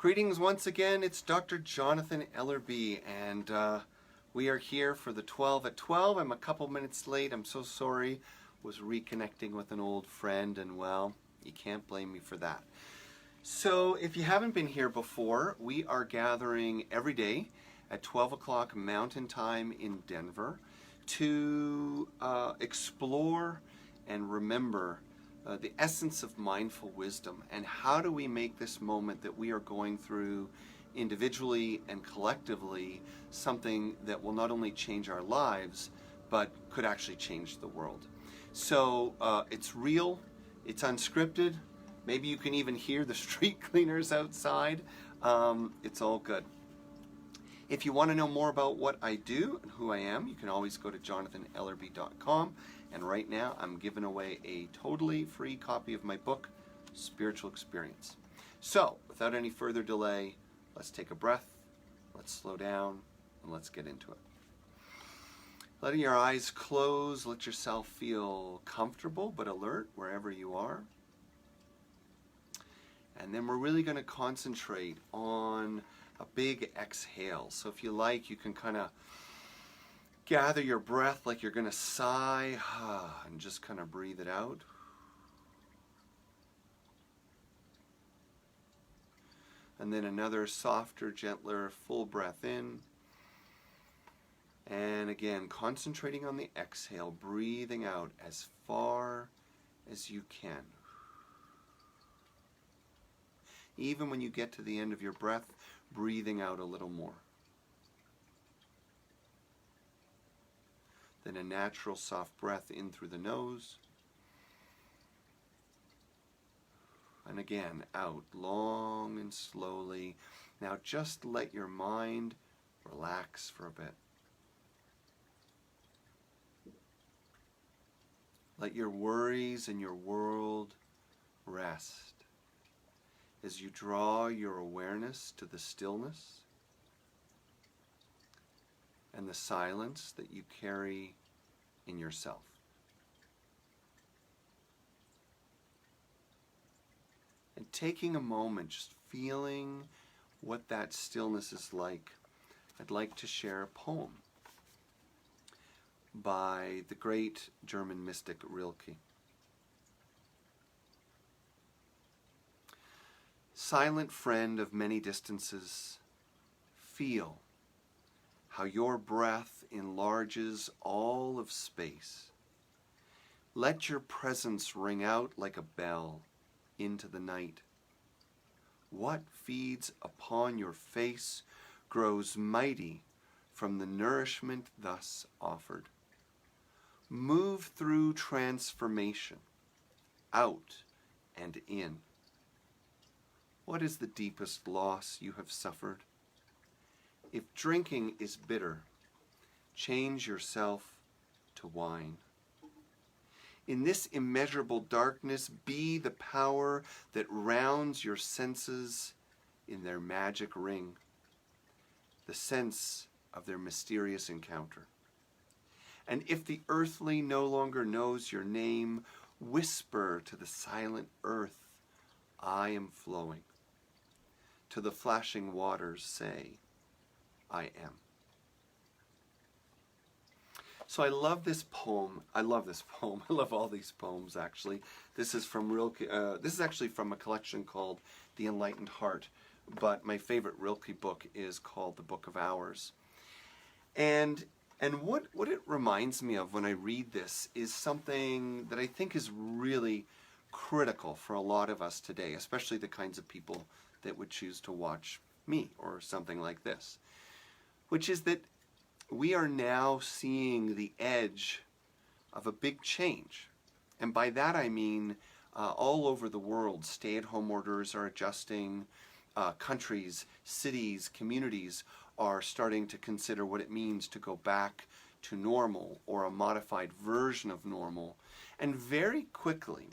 Greetings once again, it's Dr. Jonathan Ellerby, and we are here for the 12 at 12. I'm a couple minutes late, I'm so sorry. Was reconnecting with an old friend, and well, you can't blame me for that. So if you haven't been here before, we are gathering every day at 12 o'clock Mountain Time in Denver to explore and remember the essence of mindful wisdom, and how do we make this moment that we are going through individually and collectively something that will not only change our lives but could actually change the world. So it's real, it's unscripted, maybe you can even hear the street cleaners outside. It's all good. If you want to know more about what I do and who I am, you can always go to jonathanellerby.com. And right now, I'm giving away a totally free copy of my book, Spiritual Experience. So, without any further delay, let's take a breath, let's slow down, and let's get into it. Letting your eyes close, let yourself feel comfortable but alert wherever you are. And then we're really going to concentrate on a big exhale. So if you like, you can kind of gather your breath like you're going to sigh and just kind of breathe it out. And then another softer, gentler, full breath in. And again, concentrating on the exhale, breathing out as far as you can. Even when you get to the end of your breath, breathing out a little more. Then a natural soft breath in through the nose. And again, out long and slowly. Now just let your mind relax for a bit. Let your worries and your world rest as you draw your awareness to the stillness and the silence that you carry in yourself. And taking a moment, just feeling what that stillness is like, I'd like to share a poem by the great German mystic Rilke. Silent friend of many distances, feel how your breath enlarges all of space. Let your presence ring out like a bell into the night. What feeds upon your face grows mighty from the nourishment thus offered. Move through transformation, out and in. What is the deepest loss you have suffered? If drinking is bitter, change yourself to wine. In this immeasurable darkness, be the power that rounds your senses in their magic ring, the sense of their mysterious encounter. And if the earthly no longer knows your name, whisper to the silent earth, I am flowing. To the flashing waters, say, I am. So I love this poem. I love all these poems, actually. This is from Rilke. This is actually from a collection called The Enlightened Heart, but my favorite Rilke book is called The Book of Hours. And what it reminds me of when I read this is something that I think is really critical for a lot of us today, especially the kinds of people that would choose to watch me or something like this, which is that we are now seeing the edge of a big change. And by that I mean all over the world, stay-at-home orders are adjusting, countries, cities, communities are starting to consider what it means to go back to normal or a modified version of normal. And very quickly,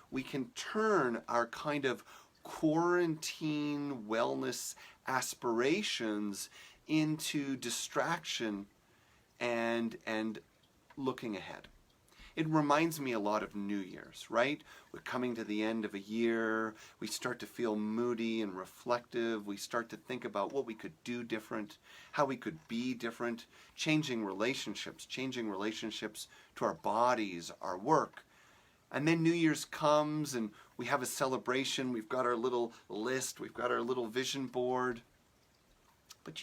we can turn our kind of quarantine wellness aspirations into distraction and looking ahead. It reminds me a lot of New Year's, right? We're coming to the end of a year. We start to feel moody and reflective. We start to think about what we could do different, how we could be different, changing relationships to our bodies, our work. And then New Year's comes and we have a celebration. We've got our little list. We've got our little vision board. But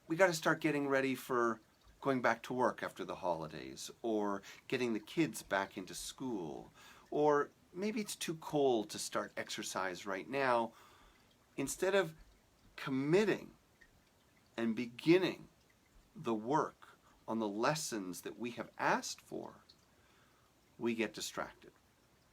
we got to start getting ready for going back to work after the holidays, or getting the kids back into school, or maybe it's too cold to start exercise right now. Instead of committing and beginning the work on the lessons that we have asked for, we get distracted.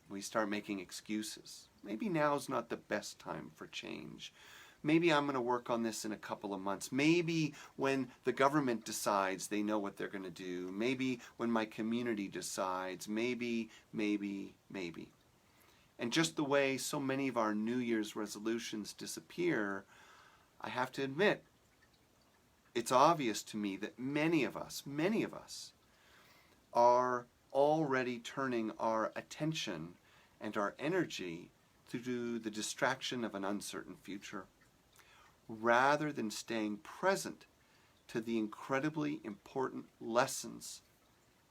We start making excuses. Maybe now's not the best time for change. Maybe I'm going to work on this in a couple of months. Maybe when the government decides they know what they're going to do. Maybe when my community decides. Maybe. And just the way so many of our New Year's resolutions disappear, I have to admit, it's obvious to me that many of us are already turning our attention and our energy to the distraction of an uncertain future, rather than staying present to the incredibly important lessons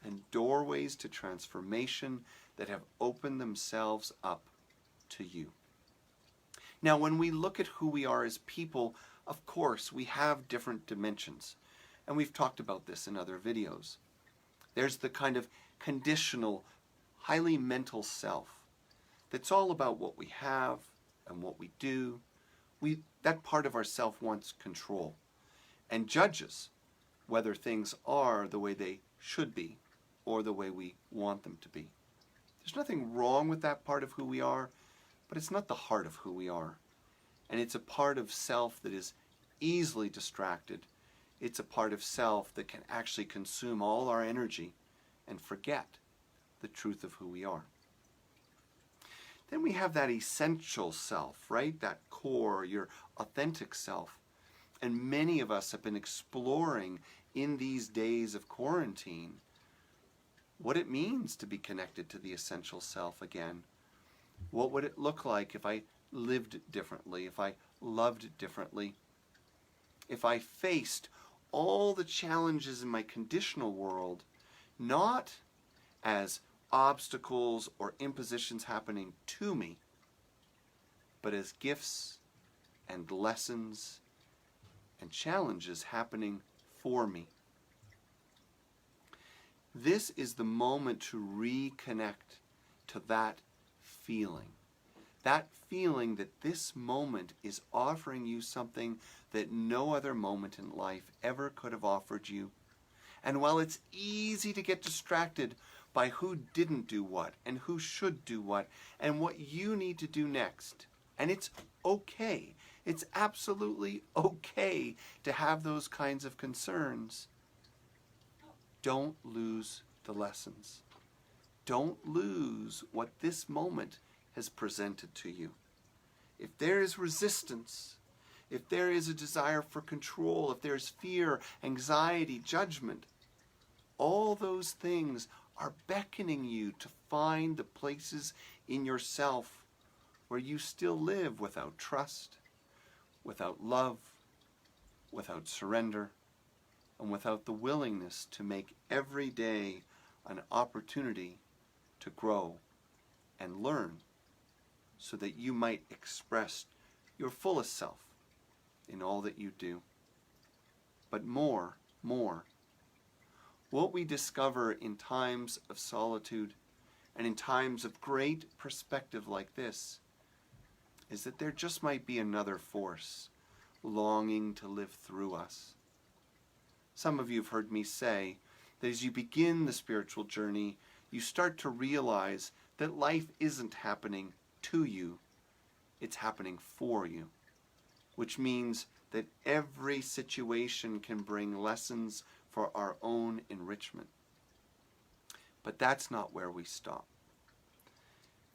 and doorways to transformation that have opened themselves up to you. Now, when we look at who we are as people, of course, we have different dimensions. And we've talked about this in other videos. There's the kind of conditional, highly mental self that's all about what we have and what we do. That part of ourself wants control and judges whether things are the way they should be or the way we want them to be. There's nothing wrong with that part of who we are, but it's not the heart of who we are. And it's a part of self that is easily distracted. It's a part of self that can actually consume all our energy and forget the truth of who we are. Then we have that essential self, right? That core, your authentic self. And many of us have been exploring in these days of quarantine what it means to be connected to the essential self again. What would it look like if I lived differently, if I loved differently, if I faced all the challenges in my conditional world, not as obstacles or impositions happening to me, but as gifts and lessons and challenges happening for me. This is the moment to reconnect to that feeling that this moment is offering you something that no other moment in life ever could have offered you. And while it's easy to get distracted by who didn't do what and who should do what and what you need to do next, and it's okay, it's absolutely okay to have those kinds of concerns, don't lose the lessons. Don't lose what this moment has presented to you. If there is resistance, if there is a desire for control, if there's fear, anxiety, judgment, all those things are beckoning you to find the places in yourself where you still live without trust, without love, without surrender, and without the willingness to make every day an opportunity to grow and learn so that you might express your fullest self in all that you do. But more, what we discover in times of solitude and in times of great perspective like this is that there just might be another force longing to live through us. Some of you have heard me say that as you begin the spiritual journey, you start to realize that life isn't happening to you, it's happening for you, which means that every situation can bring lessons for our own enrichment. But that's not where we stop.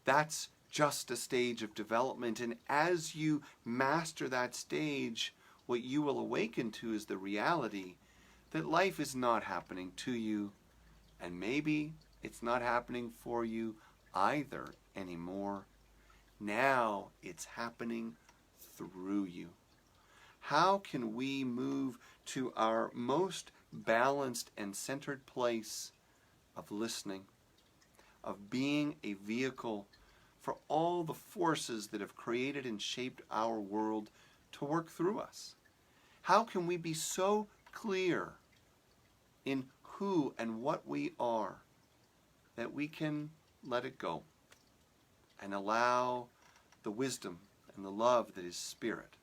That's just a stage of development, and as you master that stage, what you will awaken to is the reality that life is not happening to you And maybe it's not happening for you either anymore. Now it's happening through you. How can we move to our most balanced and centered place of listening, of being a vehicle for all the forces that have created and shaped our world to work through us? How can we be so clear in who and what we are that we can let it go and allow the wisdom and the love that is spirit,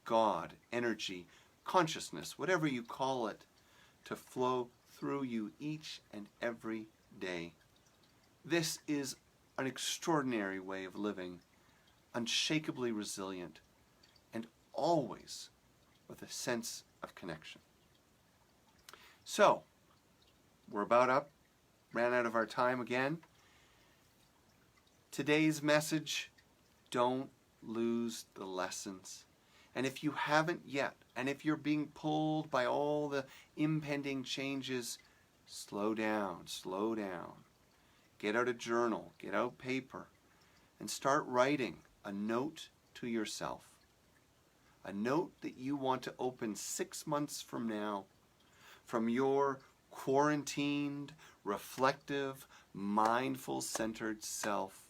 God, energy, consciousness, whatever you call it, to flow through you each and every day? This is an extraordinary way of living, unshakably resilient, and always with a sense of connection. So, we're about up, ran out of our time again. Today's message, don't lose the lessons. And if you haven't yet, and if you're being pulled by all the impending changes, slow down, slow down. Get out a journal, get out paper, and start writing a note to yourself. A note that you want to open 6 months from now, from your quarantined, reflective, mindful, centered self.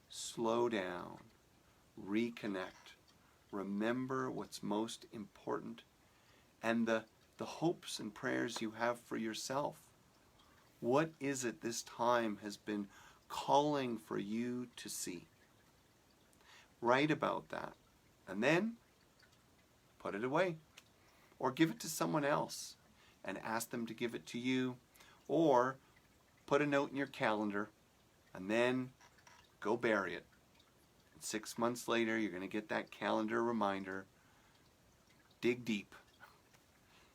Slow down, reconnect, remember what's most important, and the hopes and prayers you have for yourself. What is it this time has been calling for you to see? Write about that, and then put it away, or give it to someone else and ask them to give it to you, or put a note in your calendar and then go bury it. And 6 months later, you're going to get that calendar reminder. Dig deep,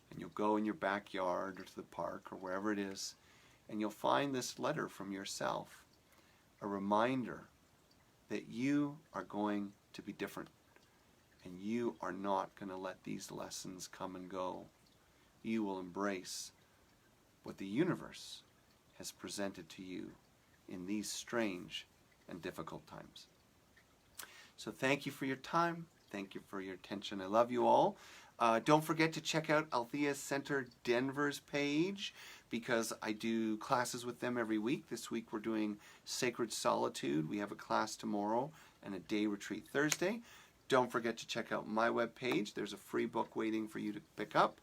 and you'll go in your backyard or to the park or wherever it is, and you'll find this letter from yourself, a reminder that you are going to be different, and you are not going to let these lessons come and go. You will embrace what the universe has presented to you in these strange and difficult times. So thank you for your time. Thank you for your attention. I love you all. Don't forget to check out Althea Center Denver's page, because I do classes with them every week. This week we're doing Sacred Solitude. We have a class tomorrow and a day retreat Thursday. Don't forget to check out my webpage. There's a free book waiting for you to pick up.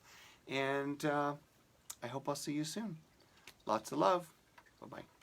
And I hope I'll see you soon. Lots of love. Bye-bye.